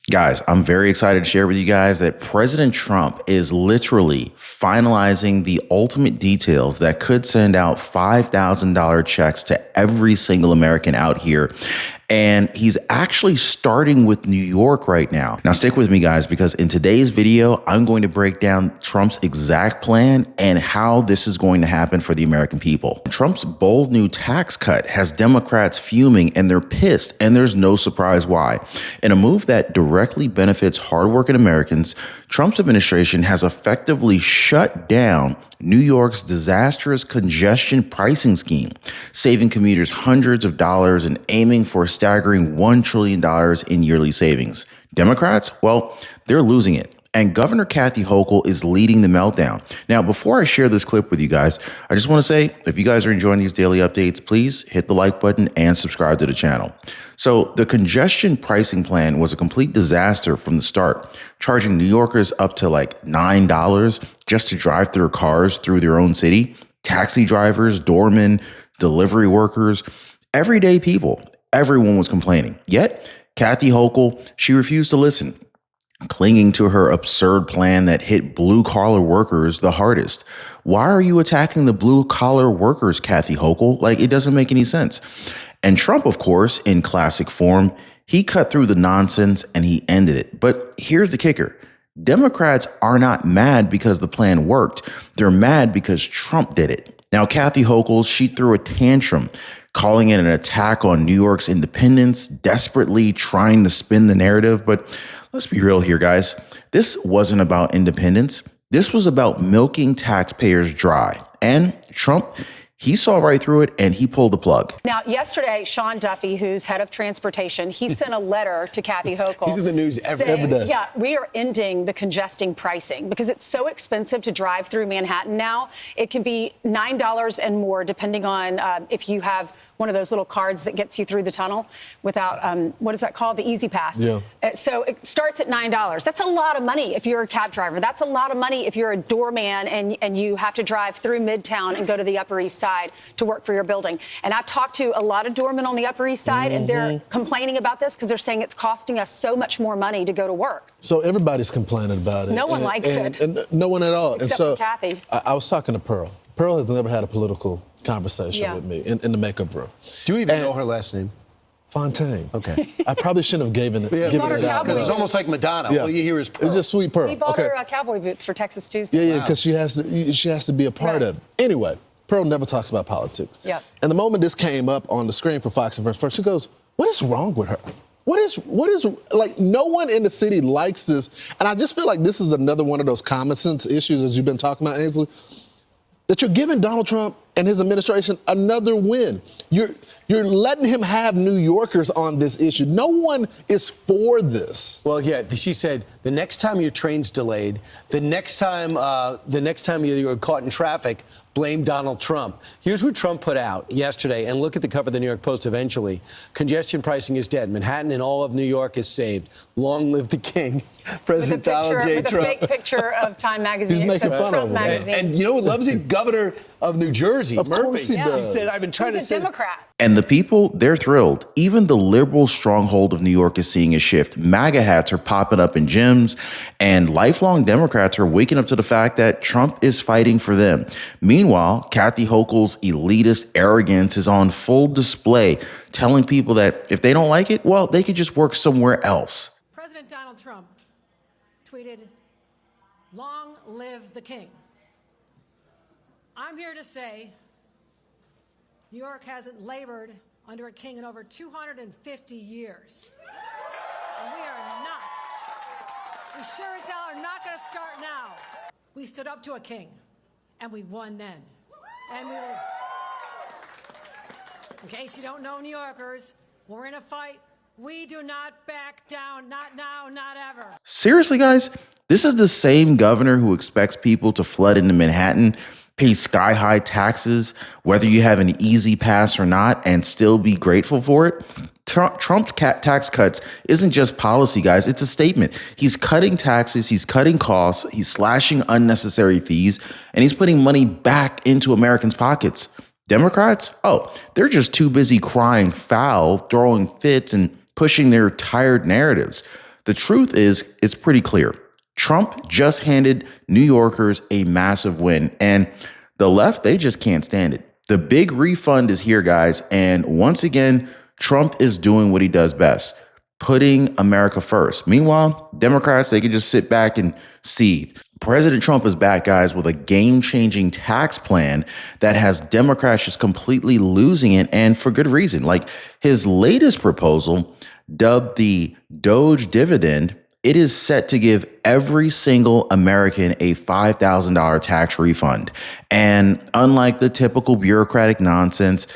Guys, I'm very excited to share with you guys that President Trump is literally finalizing the ultimate details that could send out $5,000 checks to every single American out here. And he's actually starting with New York right now. Now, stick with me, guys, because in today's video, I'm going to break down Trump's exact plan and how this is going to happen for the American people. Trump's bold new tax cut has Democrats fuming, and they're pissed, and there's no surprise why. In a move that directly benefits hardworking Americans, Trump's administration has effectively shut down New York's disastrous congestion pricing scheme, saving commuters hundreds of dollars and aiming for a staggering $1 trillion in yearly savings. Democrats, well, they're losing it. And Governor Kathy Hochul is leading the meltdown. Now, before I share this clip with you guys, I just want to say, if you guys are enjoying these daily updates, please hit the like button and subscribe to the channel. So the congestion pricing plan was a complete disaster from the start, charging New Yorkers up to like $9 just to drive their cars through their own city. Taxi drivers, doormen, delivery workers, everyday people, everyone was complaining. Yet, Kathy Hochul, she refused to listen, clinging to her absurd plan that hit blue-collar workers the hardest. Why are you attacking the blue-collar workers, Kathy Hochul? Like, it doesn't make any sense. And Trump, of course, in classic form, he cut through the nonsense and he ended it. But here's the kicker. Democrats are not mad because the plan worked. They're mad because Trump did it. Now, Kathy Hochul, she threw a tantrum, calling it an attack on New York's independence, desperately trying to spin the narrative. But let's be real here, guys. This wasn't about independence. This was about milking taxpayers dry. And Trump, he saw right through it and he pulled the plug. Now, yesterday, Sean Duffy, who's head of transportation, he sent a letter to Kathy Hochul. He's in the news every day. Yeah, we are ending the congesting pricing because it's so expensive to drive through Manhattan now. It can be $9 and more, depending on if you have one of those little cards that gets you through the tunnel without, what is that called? The Easy Pass. Yeah. So it starts at $9. That's a lot of money if you're a cab driver. That's a lot of money if you're a doorman and you have to drive through Midtown and go to the Upper East Side to work for your building. And I've talked to a lot of doormen on the Upper East Side, and they're complaining about this because they're saying it's costing us so much more money to go to work. So everybody's complaining about it. No one likes it. And no one at all. Except and so for Kathy. I was talking to Pearl. Pearl has never had a political conversation with me in the makeup room. Do you even know her last name? Fontaine. Okay. I probably shouldn't have given it out. Because it's almost like Madonna. Yeah. All you hear is Pearl. It's just sweet Pearl. He bought her cowboy boots for Texas Tuesday. Yeah, because she has to be a part of it. Anyway, Pearl never talks about politics. Yeah. And the moment this came up on the screen for Fox and First, she goes, "What is wrong with her? What is like, no one in the city likes this." And I just feel like this is another one of those common sense issues, as you've been talking about, Ainsley, that you're giving Donald Trump and his administration another win. You're letting him have New Yorkers on this issue. No one is for this. Well, yeah, she said the next time your train's delayed, the next time you're caught in traffic, blame Donald Trump. Here's what Trump put out yesterday, and look at the cover of the New York Post eventually. Congestion pricing is dead. Manhattan and all of New York is saved. Long live the king. President Donald J. Trump. With a fake picture of Time Magazine. He's making fun of him. And you know who loves it? Governor of New Jersey, Of Murphy. course he does. He said, I've been trying He's to a say... Democrat. And the people, they're thrilled. Even the liberal stronghold of New York is seeing a shift. MAGA hats are popping up in gyms, and lifelong Democrats are waking up to the fact that Trump is fighting for them. Meanwhile, Kathy Hochul's elitist arrogance is on full display, telling people that if they don't like it, well, they could just work somewhere else. President Donald Trump tweeted, "Long live the king." I'm here to say New York hasn't labored under a king in over 250 years. And we sure as hell are not going to start now. We stood up to a king, and we won then. And we will, in case you don't know, New Yorkers, we're in a fight. We do not back down, not now, not ever. Seriously, guys, this is the same governor who expects people to flood into Manhattan, pay sky-high taxes, whether you have an easy pass or not, and still be grateful for it. Trump's tax cuts isn't just policy, guys. It's a statement. He's cutting taxes, he's cutting costs, he's slashing unnecessary fees, and he's putting money back into Americans' pockets. Democrats, oh, they're just too busy crying foul, throwing fits, and pushing their tired narratives. The truth is, it's pretty clear. Trump just handed New Yorkers a massive win, and the left, they just can't stand it. The big refund is here, guys. And once again, Trump is doing what he does best, putting America first. Meanwhile, Democrats, they can just sit back and seethe. President Trump is back, guys, with a game-changing tax plan that has Democrats just completely losing it, and for good reason. Like his latest proposal, dubbed the Doge dividend, it is set to give every single American a $5,000 tax refund. And unlike the typical bureaucratic nonsense,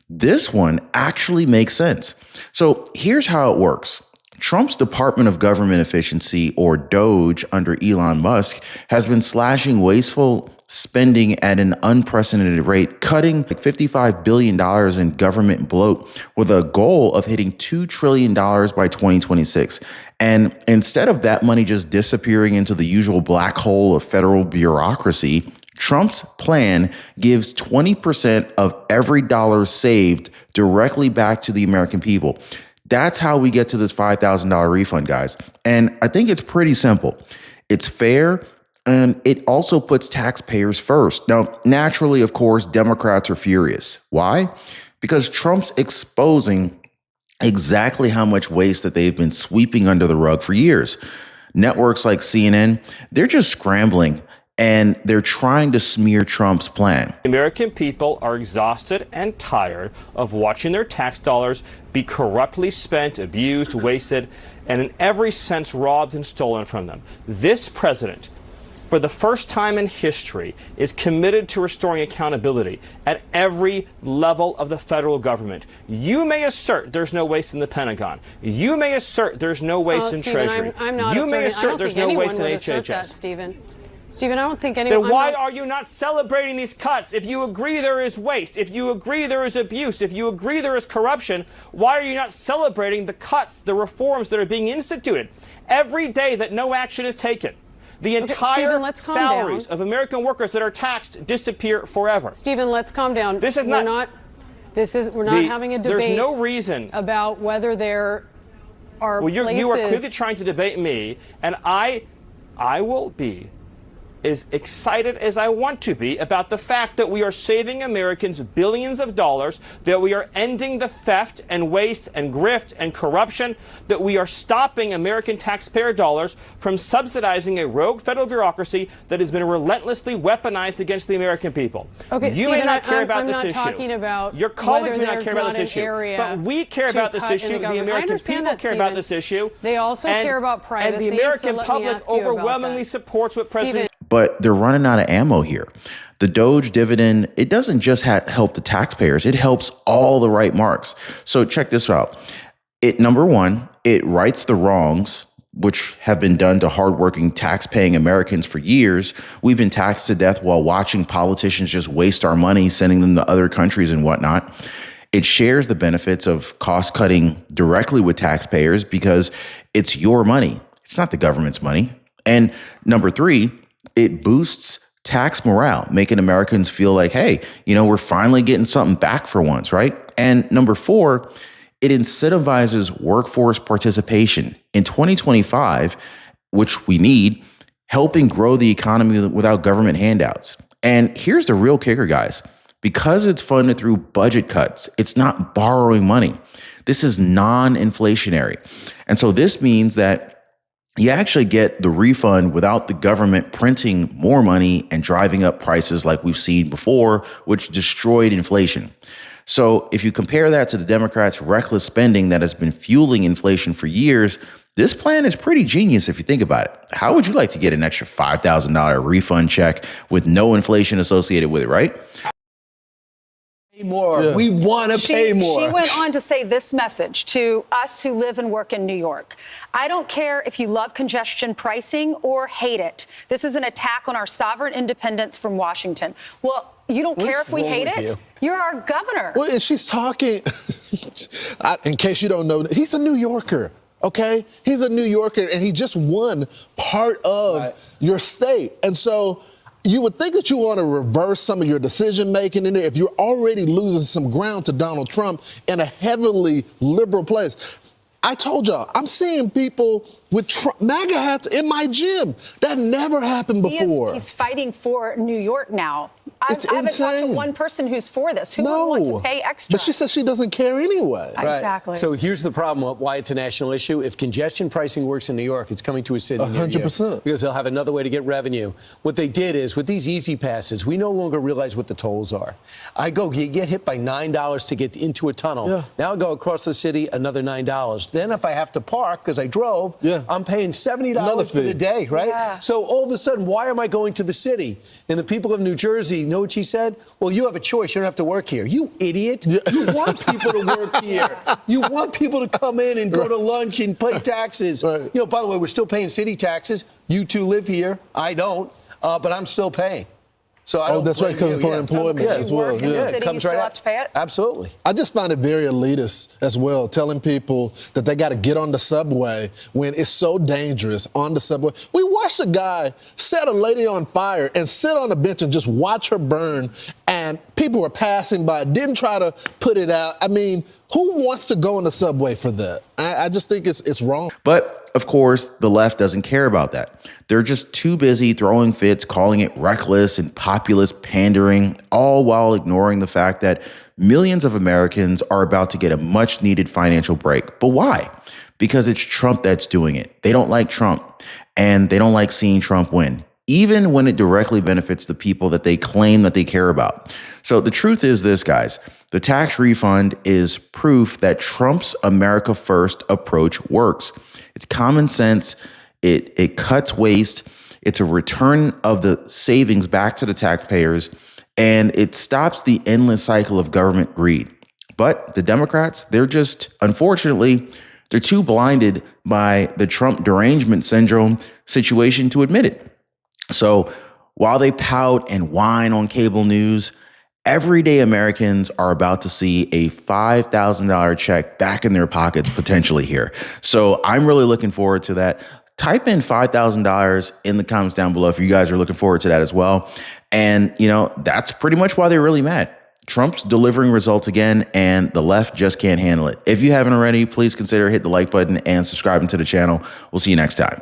this one actually makes sense. So here's how it works. Trump's Department of Government Efficiency, or DOGE, under Elon Musk, has been slashing wasteful spending at an unprecedented rate, cutting like $55 billion in government bloat with a goal of hitting $2 trillion by 2026. And instead of that money just disappearing into the usual black hole of federal bureaucracy, Trump's plan gives 20% of every dollar saved directly back to the American people. That's how we get to this $5,000 refund, guys. And I think it's pretty simple. It's fair, and it also puts taxpayers first. Now, naturally, of course, Democrats are furious. Why? Because Trump's exposing exactly how much waste that they've been sweeping under the rug for years. Networks like CNN, they're just scrambling, and they're trying to smear Trump's plan. The American people are exhausted and tired of watching their tax dollars be corruptly spent, abused, wasted, and in every sense robbed and stolen from them. This president, for the first time in history, is committed to restoring accountability at every level of the federal government. You may assert there's no waste in the Pentagon. You may assert there's no waste in Stephen, Treasury. I'm not you may asserting, assert there's no waste in HHS. Stephen, I don't think anyone... Then why are you not celebrating these cuts? If you agree there is waste, if you agree there is abuse, if you agree there is corruption, why are you not celebrating the cuts, the reforms that are being instituted? Every day that no action is taken, the entire Stephen, let's calm salaries down. of American workers that are taxed disappear forever. Stephen, let's calm down. This is not... We're not having a debate. There's no reason about whether there are Well, places... you are clearly trying to debate me, and I will be as excited as I want to be about the fact that we are saving Americans billions of dollars, that we are ending the theft and waste and grift and corruption, that we are stopping American taxpayer dollars from subsidizing a rogue federal bureaucracy that has been relentlessly weaponized against the American people. Okay, you Stephen, may not care about I'm this not issue. talking about Your colleagues may whether not care there's about this not an issue. area But we care to about this cut in issue. The government. I American understand people that, care about Stephen. this issue. They also care about privacy. And the American so let me public ask you about overwhelmingly that. supports what President But they're running out of ammo here. The Doge dividend, it doesn't just help the taxpayers, it helps all the right marks. So check this out. Number one, it rights the wrongs which have been done to hardworking tax-paying Americans for years. We've been taxed to death while watching politicians just waste our money, sending them to other countries and whatnot. It shares the benefits of cost cutting directly with taxpayers because it's your money. It's not the government's money. And number three, it boosts tax morale, making Americans feel like, hey, we're finally getting something back for once, right? And number four, it incentivizes workforce participation in 2025, which we need, helping grow the economy without government handouts. And here's the real kicker, guys. Because it's funded through budget cuts, it's not borrowing money. This is non-inflationary. And so this means that you actually get the refund without the government printing more money and driving up prices like we've seen before, which destroyed inflation. So if you compare that to the Democrats' reckless spending that has been fueling inflation for years, this plan is pretty genius if you think about it. How would you like to get an extra $5,000 refund check with no inflation associated with it, right? More. Yeah. We want to pay more. She went on to say this message to us who live and work in New York. I don't care if you love congestion pricing or hate it. This is an attack on our sovereign independence from Washington. Well, you don't care if we hate it? You're our governor. Well, and she's talking, in case you don't know, he's a New Yorker. Okay? He's a New Yorker, and he just won part of your state. And so you would think that you want to reverse some of your decision making in there if you're already losing some ground to Donald Trump in a heavily liberal place. I told y'all, I'm seeing people with MAGA hats in my gym. That never happened before. He's fighting for New York now. I It's haven't talked to insane. one person who's for this. Who would want to pay extra? But she says she doesn't care anyway. Right. Exactly. So here's the problem of why it's a national issue. If congestion pricing works in New York, it's coming to a city near you. 100%. Because they'll have another way to get revenue. What they did is, with these easy passes, we no longer realize what the tolls are. You get hit by $9 to get into a tunnel. Yeah. Now I go across the city, another $9. Then if I have to park, because I drove, I'm paying $70 for the day, right? Yeah. So all of a sudden, why am I going to the city? And the people of New Jersey, know what she said? Well, you have a choice. You don't have to work here. You idiot. You want people to work here. You want people to come in and go to lunch and pay taxes. Right. By the way, we're still paying city taxes. You two live here. I don't. But I'm still paying. So I don't that's right, because for employment as well. In the city, you still have to pay it? Absolutely. I just find it very elitist as well, telling people that they got to get on the subway when it's so dangerous on the subway. We watched a guy set a lady on fire and sit on a bench and just watch her burn, and people were passing by, didn't try to put it out. I mean, who wants to go on the subway for that? I just think it's wrong. But of course, the left doesn't care about that. They're just too busy throwing fits, calling it reckless and populist pandering, all while ignoring the fact that millions of Americans are about to get a much needed financial break. But why? Because it's Trump that's doing it. They don't like Trump, and they don't like seeing Trump win, even when it directly benefits the people that they claim that they care about. So the truth is this, guys. The tax refund is proof that Trump's America First approach works. It's common sense. It cuts waste. It's a return of the savings back to the taxpayers, and it stops the endless cycle of government greed. But the Democrats, unfortunately, they're too blinded by the Trump derangement syndrome situation to admit it. So while they pout and whine on cable news, everyday Americans are about to see a $5,000 check back in their pockets potentially here. So I'm really looking forward to that. Type in $5,000 in the comments down below if you guys are looking forward to that as well. And, that's pretty much why they're really mad. Trump's delivering results again, and the left just can't handle it. If you haven't already, please consider hitting the like button and subscribing to the channel. We'll see you next time.